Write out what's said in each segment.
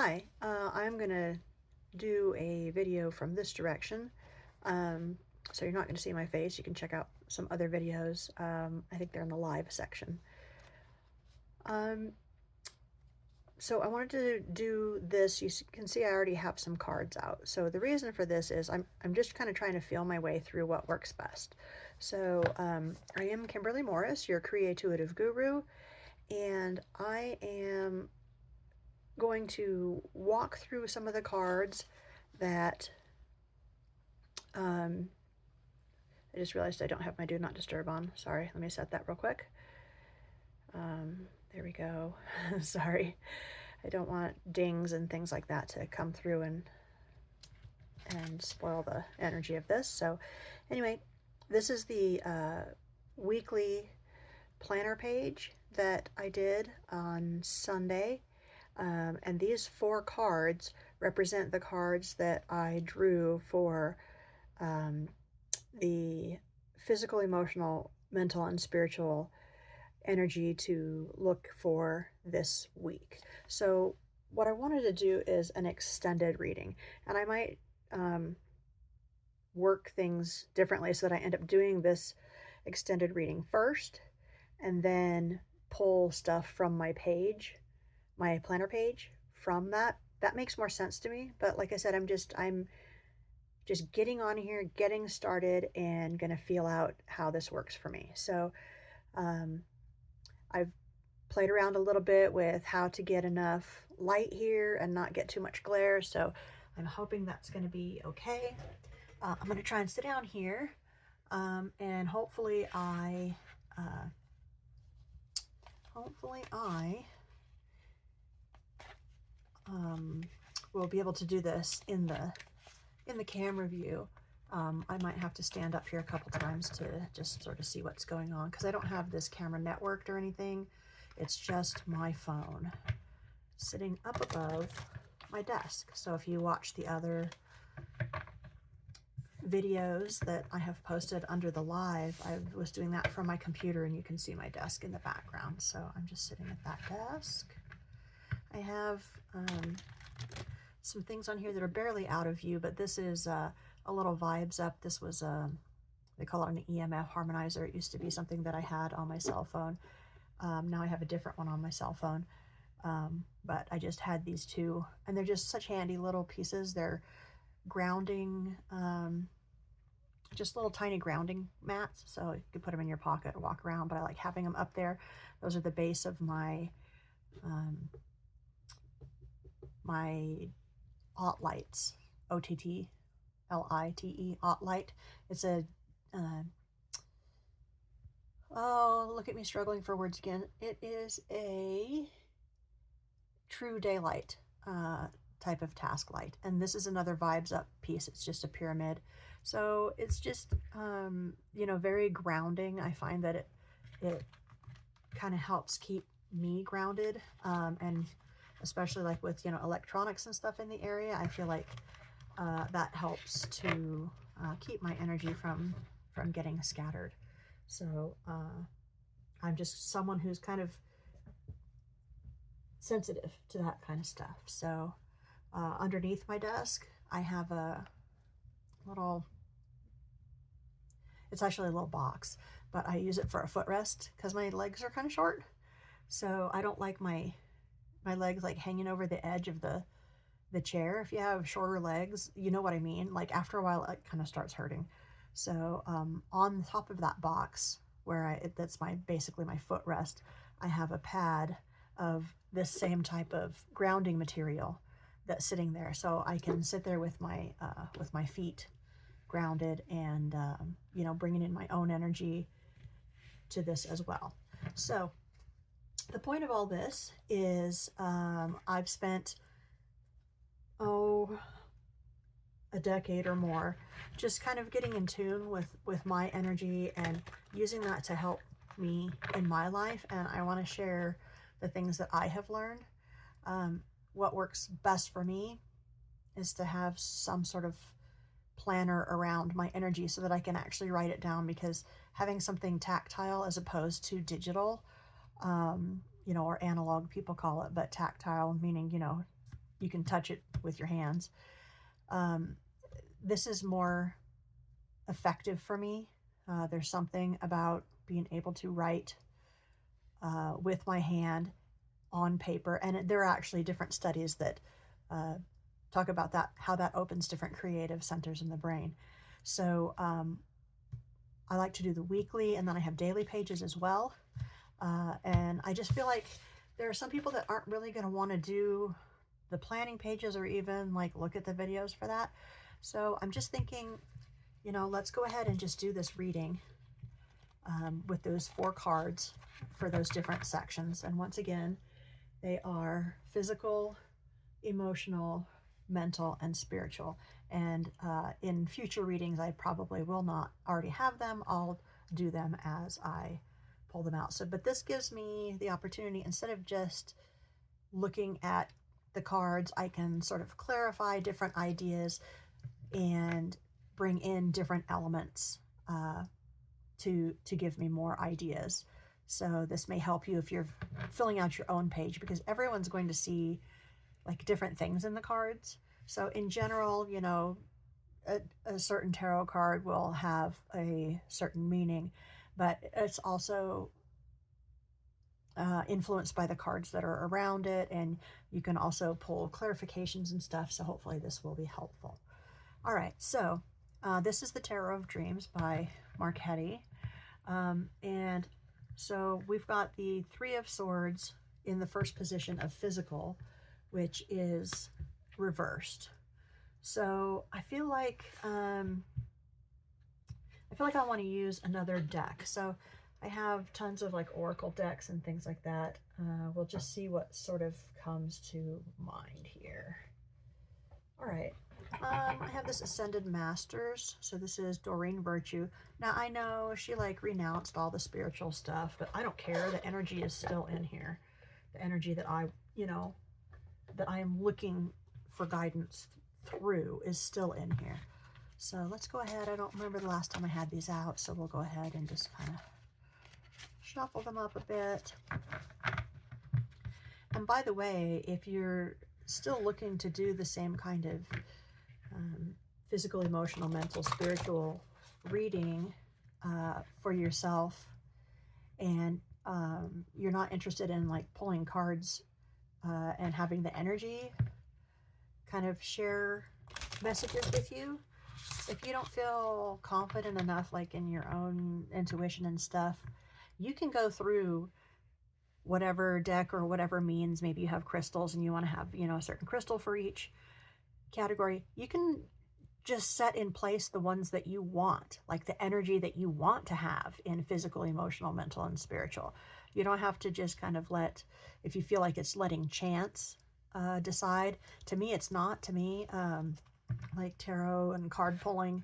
Hi, I'm going to do a video from this direction. So you're not going to see my face. You can check out some other videos. I think they're in the live section. Um, so I wanted to do this. You can see I already have some cards out. So the reason for this is I'm just kind of trying to feel my way through what works best. So I am Kimberly Morris, your creative guru, and I am going to walk through some of the cards that I just realized I don't have my do not disturb on. Sorry, let me set that real quick. There we go. Sorry, I don't want dings and things like that to come through and spoil the energy of this. So anyway, this is the weekly planner page that I did on Sunday. And these 4 cards represent the cards that I drew for the physical, emotional, mental, and spiritual energy to look for this week. So what I wanted to do is an extended reading, and I might work things differently so that I end up doing this extended reading first and then pull stuff from my page, my planner page, from that makes more sense to me. But like I said, I'm just getting on here, getting started, and gonna feel out how this works for me. So I've played around a little bit with how to get enough light here and not get too much glare, so I'm hoping that's gonna be okay. I'm gonna try and sit down here, and hopefully I will be able to do this in the camera view. I might have to stand up here a couple times to just sort of see what's going on, because I don't have this camera networked or anything. It's just my phone sitting up above my desk. So if you watch the other videos that I have posted under the live, I was doing that from my computer, and you can see my desk in the background. So I'm just sitting at that desk. I have some things on here that are barely out of view, but this is a little vibes up. This was they call it an EMF harmonizer. It used to be something that I had on my cell phone. Now I have a different one on my cell phone, but I just had these 2, and they're just such handy little pieces. They're grounding, just little tiny grounding mats, so you could put them in your pocket and walk around, but I like having them up there. Those are the base of my my Ott-Lites, Ott-Lite, Ott-Lite. It's a oh, look at me struggling for words again. It is a true daylight type of task light, and this is another vibes up piece. It's just a pyramid, so it's just very grounding. I find that it kind of helps keep me grounded, and especially like with electronics and stuff in the area, I feel like that helps to keep my energy from getting scattered. So I'm just someone who's kind of sensitive to that kind of stuff. So underneath my desk, I have a little, it's actually a little box, but I use it for a footrest because my legs are kind of short. So I don't like my legs like hanging over the edge of the chair. If you have shorter legs, you know what I mean. Like after a while, it kind of starts hurting. So on the top of that box, where that's basically my footrest, I have a pad of this same type of grounding material that's sitting there, so I can sit there with my feet grounded, and bringing in my own energy to this as well. So the point of all this is I've spent a decade or more just kind of getting in tune with my energy and using that to help me in my life, and I want to share the things that I have learned. What works best for me is to have some sort of planner around my energy so that I can actually write it down, because having something tactile as opposed to digital, or analog people call it, but tactile meaning, you can touch it with your hands. This is more effective for me. There's something about being able to write with my hand on paper, and there are actually different studies that talk about that, how that opens different creative centers in the brain. So I like to do the weekly, and then I have daily pages as well. And I just feel like there are some people that aren't really going to want to do the planning pages or even like look at the videos for that. So I'm just thinking, you know, let's go ahead and just do this reading with those 4 cards for those different sections. And once again, they are physical, emotional, mental, and spiritual. And in future readings, I probably will not already have them. I'll do them as I pull them out. So, but this gives me the opportunity, instead of just looking at the cards, I can sort of clarify different ideas and bring in different elements to give me more ideas. So this may help you if you're filling out your own page, because everyone's going to see like different things in the cards. So in general, you know, a certain tarot card will have a certain meaning, but it's also influenced by the cards that are around it, and you can also pull clarifications and stuff, so hopefully this will be helpful. All right, so this is the Tarot of Dreams by Marchetti, and so we've got the 3 of Swords in the first position of physical, which is reversed. So I feel like I want to use another deck. So I have tons of like oracle decks and things like that. We'll just see what sort of comes to mind here. All right. I have this Ascended Masters. So this is Doreen Virtue. Now I know she like renounced all the spiritual stuff, but I don't care. The energy is still in here. The energy that I am looking for guidance through is still in here. So let's go ahead. I don't remember the last time I had these out, so we'll go ahead and just kind of shuffle them up a bit. And by the way, if you're still looking to do the same kind of physical, emotional, mental, spiritual reading for yourself, and you're not interested in like pulling cards and having the energy kind of share messages with you, if you don't feel confident enough like in your own intuition and stuff, you can go through whatever deck or whatever means. Maybe you have crystals and you want to have, you know, a certain crystal for each category. You can just set in place the ones that you want, like the energy that you want to have in physical, emotional, mental, and spiritual. You don't have to just kind of let, if you feel like it's letting chance decide. To me, it's not. To me, like tarot and card pulling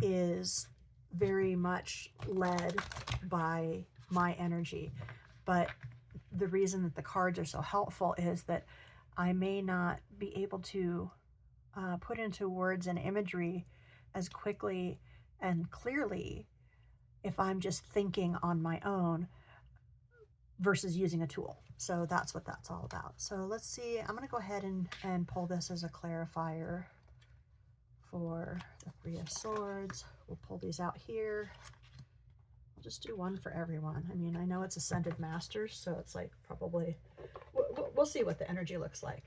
is very much led by my energy. But the reason that the cards are so helpful is that I may not be able to put into words and imagery as quickly and clearly if I'm just thinking on my own versus using a tool. So that's what that's all about. So let's see, I'm going to go ahead and pull this as a clarifier for the 3 of Swords. We'll pull these out here. I'll just do one for everyone. I mean, I know it's Ascended Masters, so it's like probably, we'll see what the energy looks like.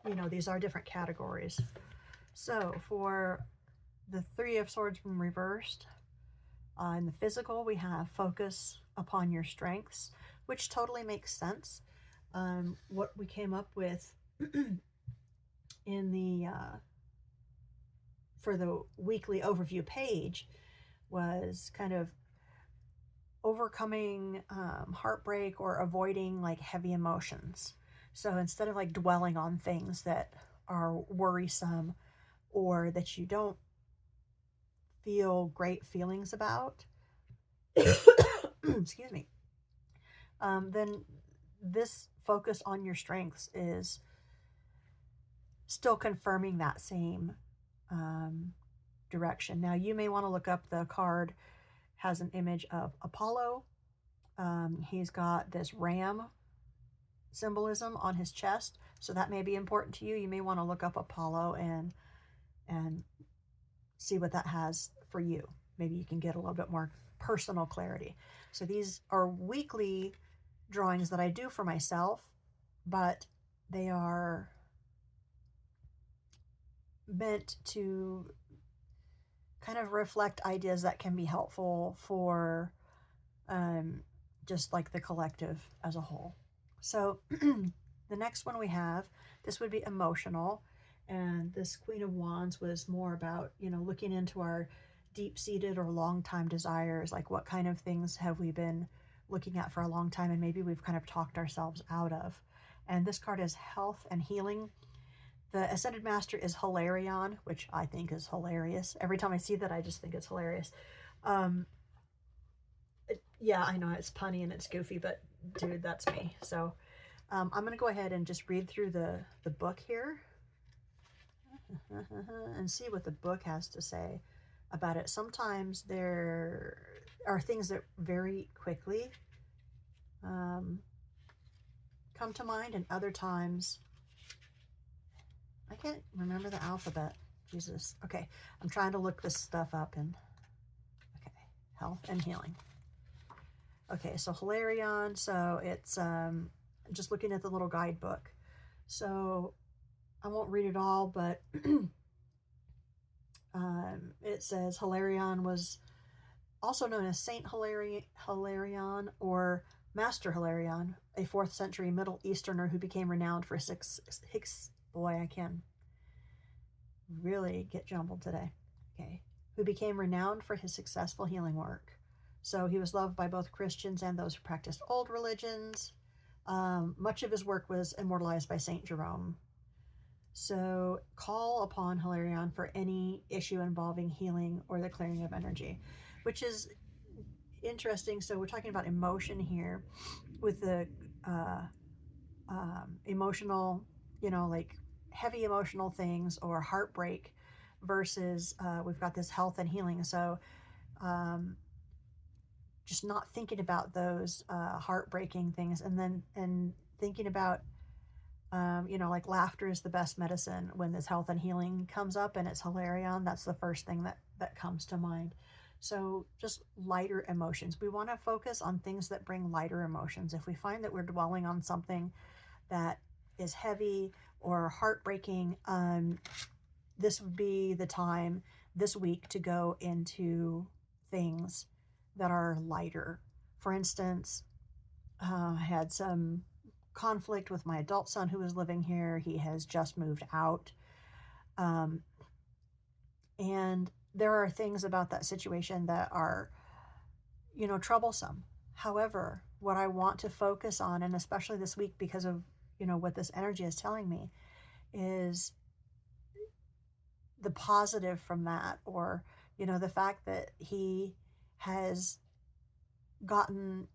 You know, these are different categories. So for the 3 of Swords from reversed, in the physical, we have focus upon your strengths, which totally makes sense. What we came up with in the for the weekly overview page was kind of overcoming heartbreak or avoiding like heavy emotions. So instead of like dwelling on things that are worrisome or that you don't feel great feelings about, excuse me, then this focus on your strengths is still confirming that same direction. Now you may want to look up, the card has an image of Apollo. He's got this ram symbolism on his chest. So that may be important to you. You may want to look up Apollo and see what that has for you. Maybe you can get a little bit more personal clarity. So these are weekly drawings that I do for myself, but they are meant to kind of reflect ideas that can be helpful for just like the collective as a whole. So the next one we have, this would be emotional. And this Queen of Wands was more about, looking into our deep-seated or long-time desires, like what kind of things have we been looking at for a long time and maybe we've kind of talked ourselves out of. And this card is health and healing. The Ascended Master is Hilarion, which I think is hilarious. Every time I see that, I just think it's hilarious. Yeah, I know it's punny and it's goofy, but dude, that's me. So I'm going to go ahead and just read through the book here and see what the book has to say about it. Sometimes there are things that very quickly come to mind, and other times I can't remember the alphabet. Jesus. Okay, I'm trying to look this stuff up. And okay, health and healing. Okay, so Hilarion, so it's just looking at the little guidebook. So I won't read it all, but it says Hilarion was also known as Saint Hilarion or Master Hilarion, a 4th century Middle Easterner who became renowned for boy, I can really get jumbled today. Okay, who became renowned for his successful healing work. So he was loved by both Christians and those who practiced old religions. Much of his work was immortalized by Saint Jerome. So call upon Hilarion for any issue involving healing or the clearing of energy, which is interesting. So we're talking about emotion here with the emotional, like heavy emotional things or heartbreak versus we've got this health and healing. So just not thinking about those heartbreaking things, and thinking about like laughter is the best medicine. When this health and healing comes up and it's Hilarion, that's the first thing that comes to mind. So just lighter emotions. We want to focus on things that bring lighter emotions. If we find that we're dwelling on something that is heavy or heartbreaking, this would be the time this week to go into things that are lighter. For instance, I had some conflict with my adult son who was living here. He has just moved out. And there are things about that situation that are, troublesome. However, what I want to focus on, and especially this week because of, what this energy is telling me, is the positive from that, or, the fact that he has gotten,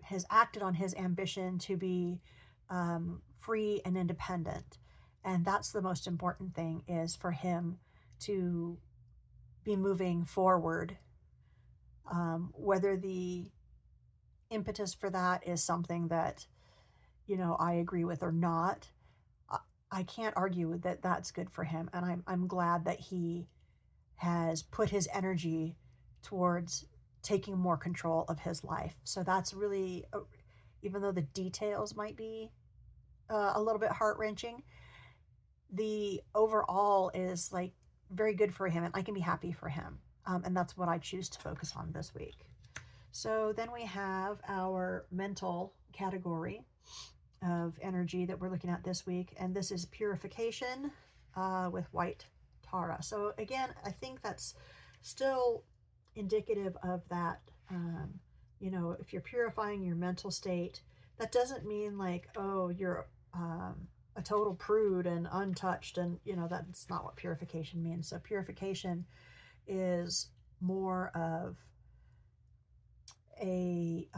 has acted on his ambition to be free and independent. And that's the most important thing, is for him to be moving forward. Whether the impetus for that is something that, I agree with or not, I can't argue that that's good for him. And I'm glad that he has put his energy towards taking more control of his life. So that's really, even though the details might be a little bit heart-wrenching, the overall is like very good for him, and I can be happy for him. And that's what I choose to focus on this week. So then we have our mental category of energy that we're looking at this week, and this is purification with white Tara. So again, I think that's still indicative of that. If you're purifying your mental state, that doesn't mean like, oh, you're a total prude and untouched, and that's not what purification means. So purification is more of a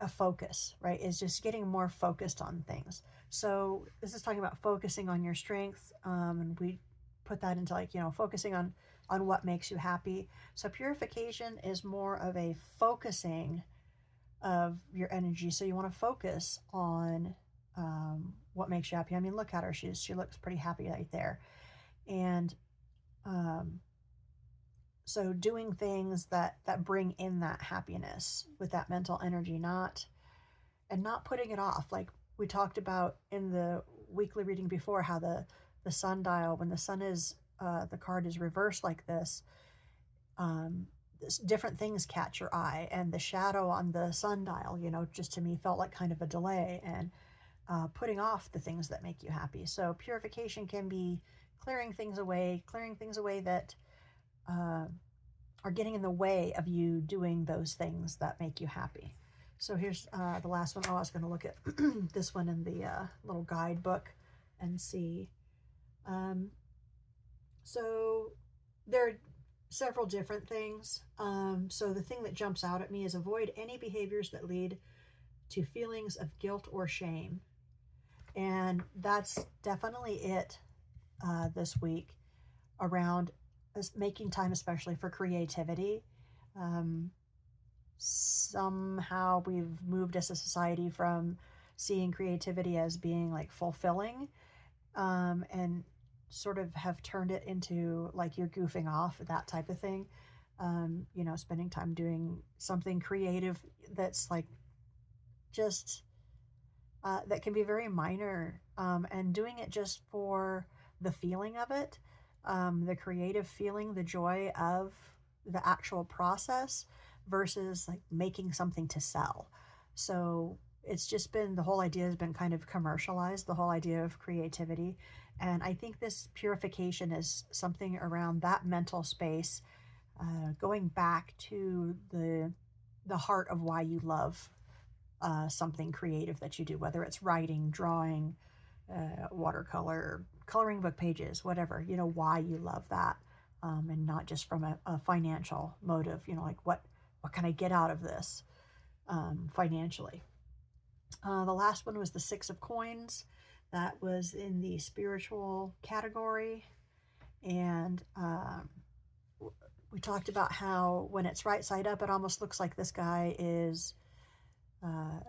focus, right? Is just getting more focused on things. So this is talking about focusing on your strength, and we put that into like, focusing on what makes you happy. So purification is more of a focusing of your energy. So you want to focus on what makes you happy. I mean, look at her. She looks pretty happy right there. And so doing things that bring in that happiness with that mental energy, not putting it off. Like we talked about in the weekly reading before, how the sundial, when the sun is the card is reversed like this, different things catch your eye, and the shadow on the sundial, just to me felt like kind of a delay, and putting off the things that make you happy. So purification can be clearing things away that are getting in the way of you doing those things that make you happy. So here's the last one. Oh, I was going to look at this one in the little guidebook and see. So there are several different things. So the thing that jumps out at me is avoid any behaviors that lead to feelings of guilt or shame. And that's definitely it this week around making time, especially for creativity. Somehow we've moved as a society from seeing creativity as being like fulfilling, and sort of have turned it into like you're goofing off, that type of thing. Spending time doing something creative that's like just that can be very minor, and doing it just for the feeling of it, the creative feeling, the joy of the actual process versus like making something to sell. So it's just been, the whole idea has been kind of commercialized, the whole idea of creativity. And I think this purification is something around that mental space, going back to the heart of why you love something creative that you do, whether it's writing, drawing, watercolor, coloring book pages, whatever, why you love that, and not just from a financial motive, like what can I get out of this financially. The last one was the Six of Coins. That was in the spiritual category. And we talked about how when it's right side up, it almost looks like this guy is,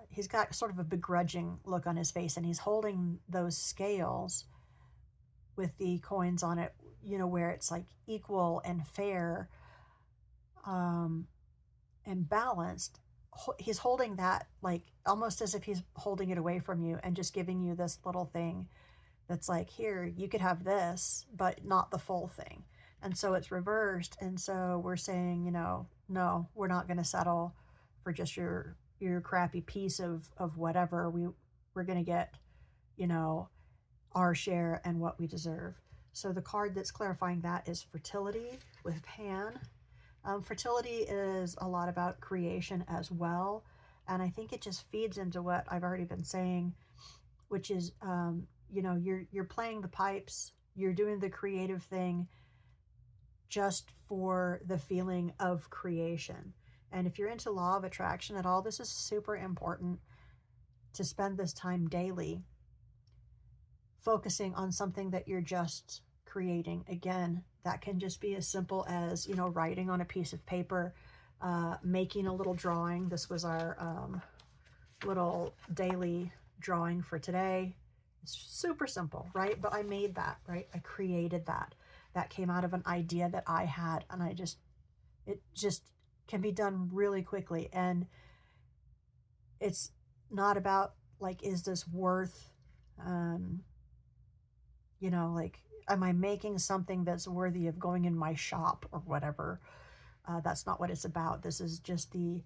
he's got sort of a begrudging look on his face, and he's holding those scales with the coins on it, where it's like equal and fair, and balanced. He's holding that like almost as if he's holding it away from you and just giving you this little thing that's like, here, you could have this, but not the full thing. And so it's reversed. And so we're saying, no, we're not going to settle for just your crappy piece of whatever. We're going to get, our share and what we deserve. So the card that's clarifying that is Fertility with Pan. Fertility is a lot about creation as well. And I think it just feeds into what I've already been saying, which is, you're playing the pipes, you're doing the creative thing just for the feeling of creation. And if you're into law of attraction at all, this is super important to spend this time daily focusing on something that you're just creating. Again, that can just be as simple as, writing on a piece of paper, making a little drawing. This was our little daily drawing for today. It's super simple, right? But I made that, right? I created that. That came out of an idea that I had, and it just can be done really quickly. And it's not about like, is this worth, like, am I making something that's worthy of going in my shop or whatever? That's not what it's about. This is just the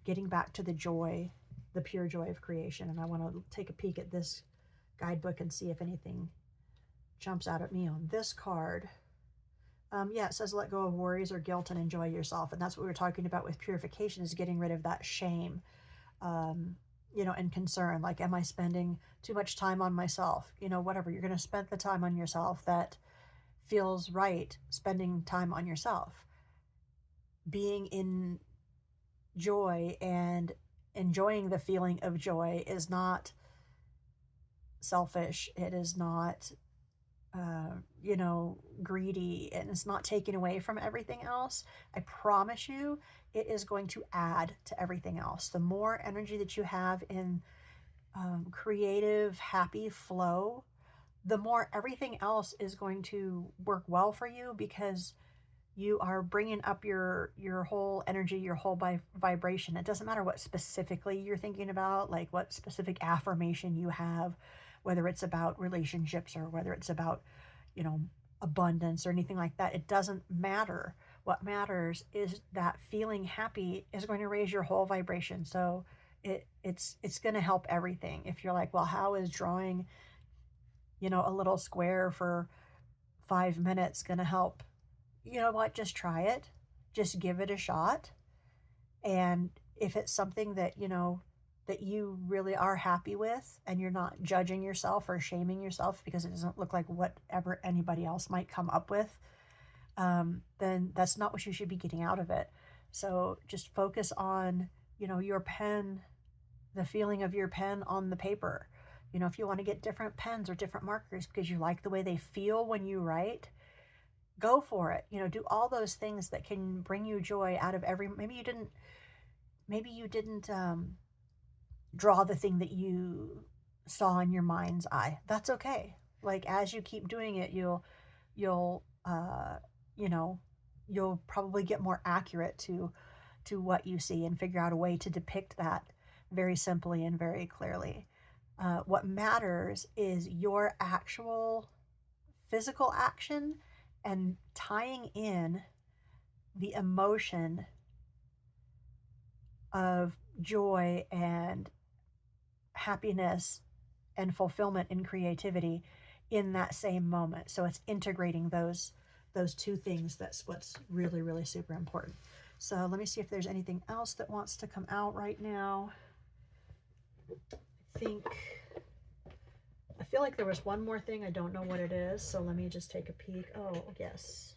getting back to the joy, the pure joy of creation. And I want to take a peek at this guidebook and see if anything jumps out at me on this card. It says let go of worries or guilt and enjoy yourself. And that's what we were talking about with purification, is getting rid of that shame, and concern. Like, am I spending too much time on myself? Whatever. You're going to spend the time on yourself that feels right, spending time on yourself. Being in joy and enjoying the feeling of joy is not selfish. It is not greedy, and it's not taken away from everything else. I promise you, it is going to add to everything else. The more energy that you have in creative, happy flow, the more everything else is going to work well for you, because you are bringing up your whole energy, your whole vibration. It doesn't matter what specifically you're thinking about, like what specific affirmation you have, whether it's about relationships or whether it's about, you know, abundance or anything like that. It doesn't matter. What matters is that feeling happy is going to raise your whole vibration. So it's going to help everything. If you're like, well, how is drawing, you know, a little square for 5 minutes going to help? You know what? Just try it. Just give it a shot. And if it's something that, you know, that you really are happy with, and you're not judging yourself or shaming yourself because it doesn't look like whatever anybody else might come up with, then that's not what you should be getting out of it. So just focus on, you know, your pen, the feeling of your pen on the paper. You know, if you want to get different pens or different markers because you like the way they feel when you write, go for it. You know, do all those things that can bring you joy out of every, maybe you didn't draw the thing that you saw in your mind's eye. That's okay. Like, as you keep doing it, you'll you know, you'll probably get more accurate to what you see and figure out a way to depict that very simply and very clearly. What matters is your actual physical action and tying in the emotion of joy and happiness and fulfillment and creativity in that same moment. So it's integrating those two things. That's what's really, really super important. So let me see if there's anything else that wants to come out right now. I feel like there was one more thing. I don't know what it is. So let me just take a peek. Oh, yes.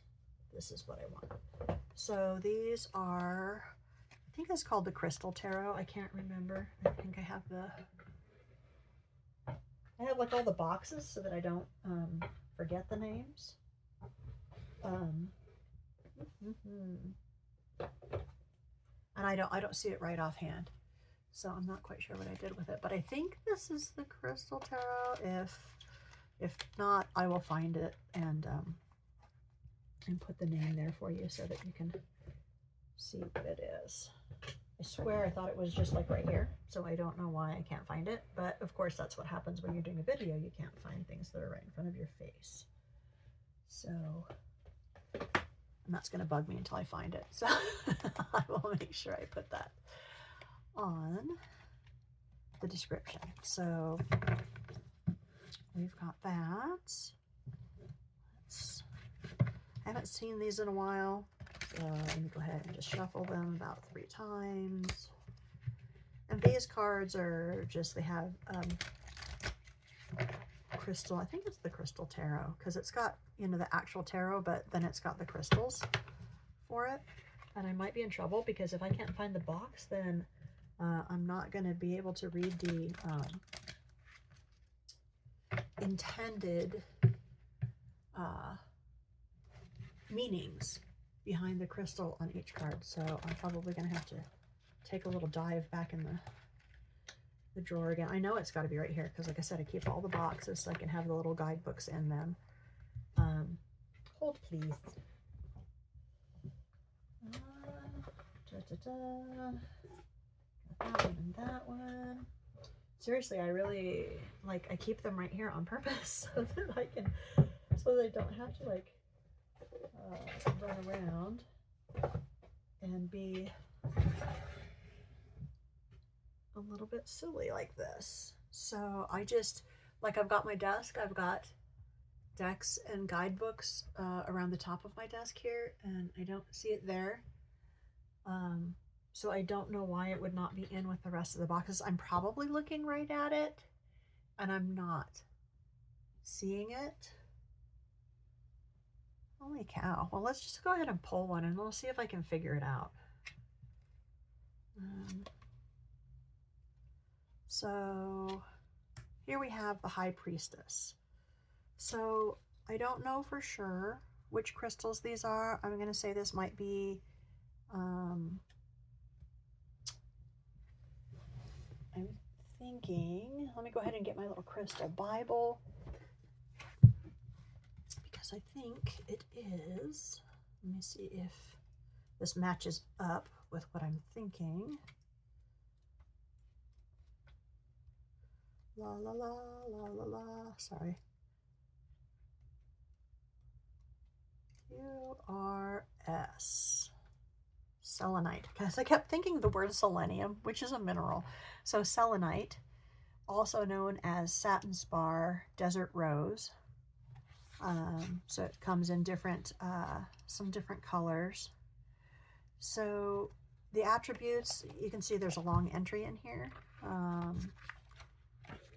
This is what I want. So these are, I think it's called the Crystal Tarot. I can't remember. I think I have like all the boxes so that I don't forget the names. And I don't see it right offhand, so I'm not quite sure what I did with it. But I think this is the Crystal Tarot. If not, I will find it and put the name there for you so that you can see what it is. I swear I thought it was just like right here, so I don't know why I can't find it. But of course, that's what happens when you're doing a video. You can't find things that are right in front of your face. So, and that's going to bug me until I find it. So I will make sure I put that on the description. So we've got that. I haven't seen these in a while. So let me go ahead and just shuffle them about 3 times. And these cards are just, they have crystal, I think it's the Crystal Tarot, because it's got, you know, the actual tarot, but then it's got the crystals for it. And I might be in trouble because if I can't find the box, then I'm not going to be able to read the intended meanings behind the crystal on each card. So I'm probably going to have to take a little dive back in the drawer again. I know it's got to be right here because, like I said, I keep all the boxes so I can have the little guidebooks in them. Hold, please. Got that one and that one. Seriously, I really, like, I keep them right here on purpose so that I can, so they don't have to, like, run around and be a little bit silly like this. So I just, like, I've got my desk, I've got decks and guidebooks around the top of my desk here, and I don't see it there. So I don't know why it would not be in with the rest of the boxes. I'm probably looking right at it and I'm not seeing it. Holy cow. Well, let's just go ahead and pull one and we'll see if I can figure it out. So here we have the High Priestess. So I don't know for sure which crystals these are. I'm going to say this might be, I'm thinking, let me go ahead and get my little crystal Bible, because I think it is, let me see if this matches up with what I'm thinking. La la la la la la, sorry. QRS. Selenite, because I kept thinking the word selenium, which is a mineral. So selenite, also known as satin spar, desert rose. So it comes in different, some different colors. So the attributes, you can see there's a long entry in here.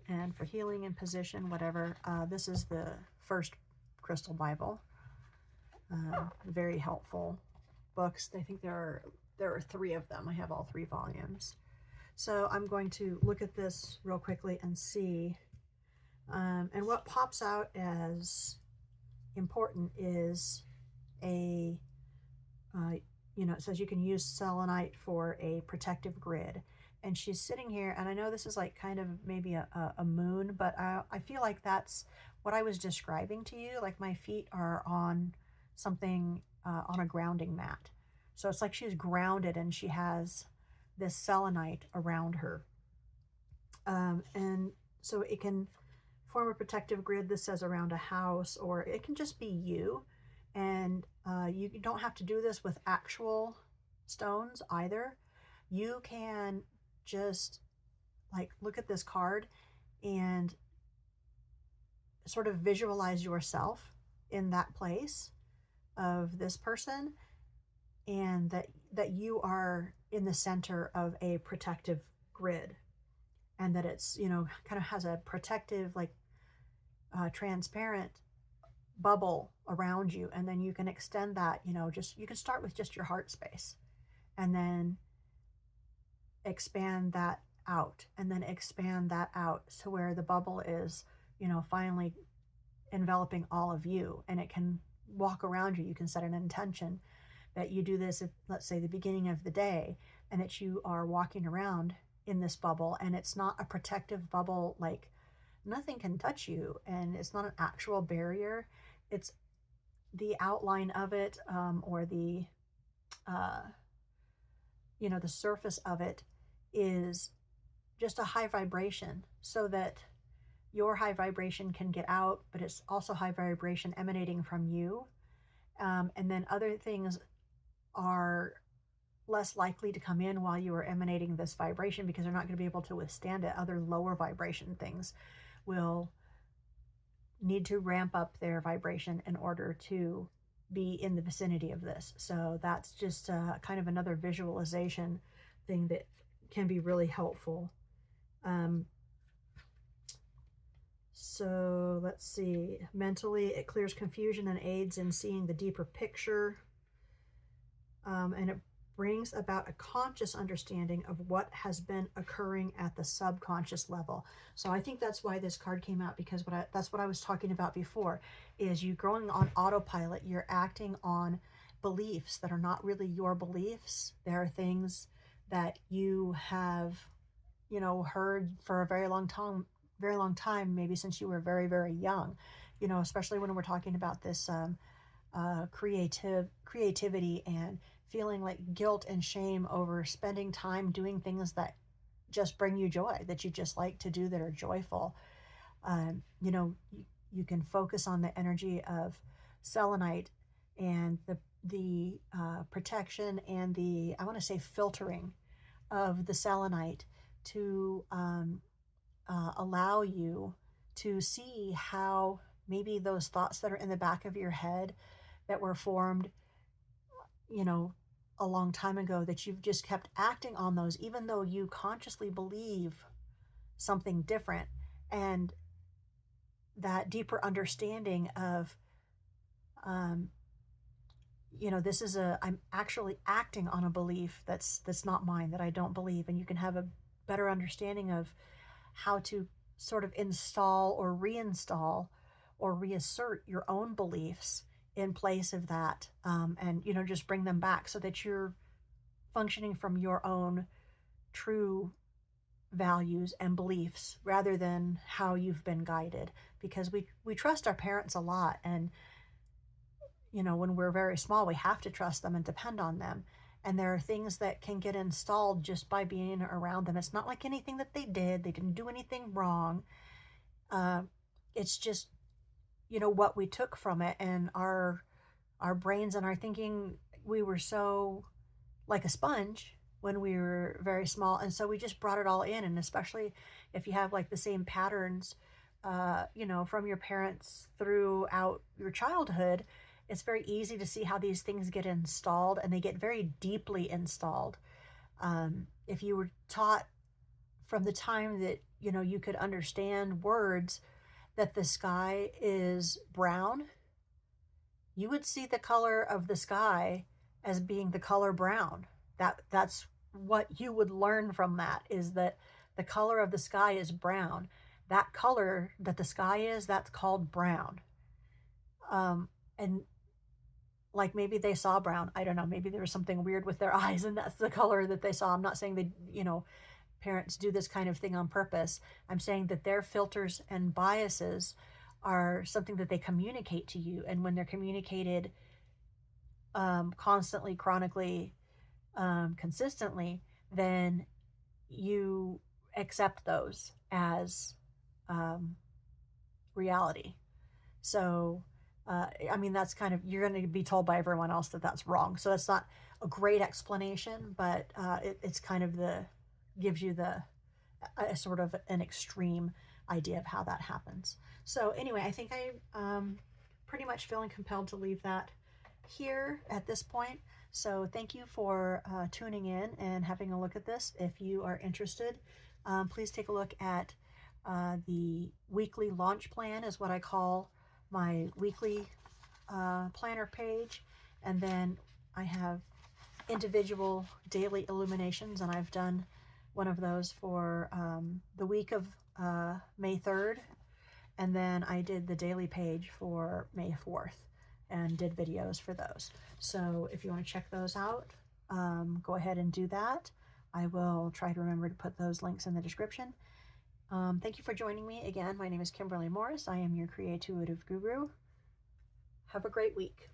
And for healing and position, whatever, this is the first crystal Bible. Very helpful books. I think there are 3 of them. I have all 3 volumes. So I'm going to look at this real quickly and see. And what pops out as important is a, it says you can use selenite for a protective grid. And she's sitting here, and I know this is like kind of maybe a moon, but I feel like that's what I was describing to you. Like my feet are on something, on a grounding mat. So it's like she's grounded and she has this selenite around her. And so it can form a protective grid, this says around a house, or it can just be you. And you don't have to do this with actual stones either. You can just like look at this card and sort of visualize yourself in that place of this person, and that you are in the center of a protective grid, and that it's, kind of has a protective, like transparent bubble around you. And then you can extend that, you can start with just your heart space and then expand that out, and then expand that out to where the bubble is, finally enveloping all of you, and it can walk around you. You can set an intention that you do this at, let's say, the beginning of the day, and that you are walking around in this bubble, and it's not a protective bubble, like nothing can touch you, and it's not an actual barrier. It's the outline of it, or the the surface of it is just a high vibration, so that your high vibration can get out, but it's also high vibration emanating from you. And then other things are less likely to come in while you are emanating this vibration, because they're not going to be able to withstand it. Other lower vibration things will need to ramp up their vibration in order to be in the vicinity of this. So that's just kind of another visualization thing that can be really helpful. So let's see, mentally it clears confusion and aids in seeing the deeper picture. And it brings about a conscious understanding of what has been occurring at the subconscious level. So I think that's why this card came out, because that's what I was talking about before, is you growing on autopilot. You're acting on beliefs that are not really your beliefs. There are things that you have, heard for a very long time, maybe since you were very, very young, especially when we're talking about this creativity and feeling like guilt and shame over spending time doing things that just bring you joy, that you just like to do, that are joyful. You can focus on the energy of selenite and the protection and the, I want to say, filtering of the selenite to allow you to see how maybe those thoughts that are in the back of your head that were formed, a long time ago, that you've just kept acting on those, even though you consciously believe something different. And that deeper understanding of, I'm actually acting on a belief that's not mine, that I don't believe. And you can have a better understanding of how to sort of install or reinstall or reassert your own beliefs in place of that, and just bring them back, so that you're functioning from your own true values and beliefs rather than how you've been guided, because we trust our parents a lot. And you know, when we're very small, we have to trust them and depend on them. And there are things that can get installed just by being around them. It's not like anything that they did. They didn't do anything wrong. Uh, it's just, you know, what we took from it, and our brains and our thinking, we were so like a sponge when we were very small. And so we just brought it all in. And especially if you have like the same patterns, you know, from your parents throughout your childhood, it's very easy to see how these things get installed, and they get very deeply installed. If you were taught from the time that, you know, you could understand words, that the sky is brown, you would see the color of the sky as being the color brown. That's what you would learn from that, is that the color of the sky is brown. That color that the sky is, that's called brown. And like maybe they saw brown. I don't know. Maybe there was something weird with their eyes and that's the color that they saw. I'm not saying they, you know, parents do this kind of thing on purpose. I'm saying that their filters and biases are something that they communicate to you. And when they're communicated constantly, chronically, consistently, then you accept those as reality. So, I mean, that's kind of, you're going to be told by everyone else that that's wrong. So it's not a great explanation, but it's kind of gives you a sort of an extreme idea of how that happens. So anyway, I think I'm pretty much feeling compelled to leave that here at this point. So thank you for tuning in and having a look at this. If you are interested, please take a look at the weekly launch plan, is what I call my weekly planner page. And then I have individual daily illuminations, and I've done one of those for the week of May 3rd. And then I did the daily page for May 4th and did videos for those. So if you want to check those out, go ahead and do that. I will try to remember to put those links in the description. Thank you for joining me again. My name is Kimberly Morris. I am your creative guru. Have a great week.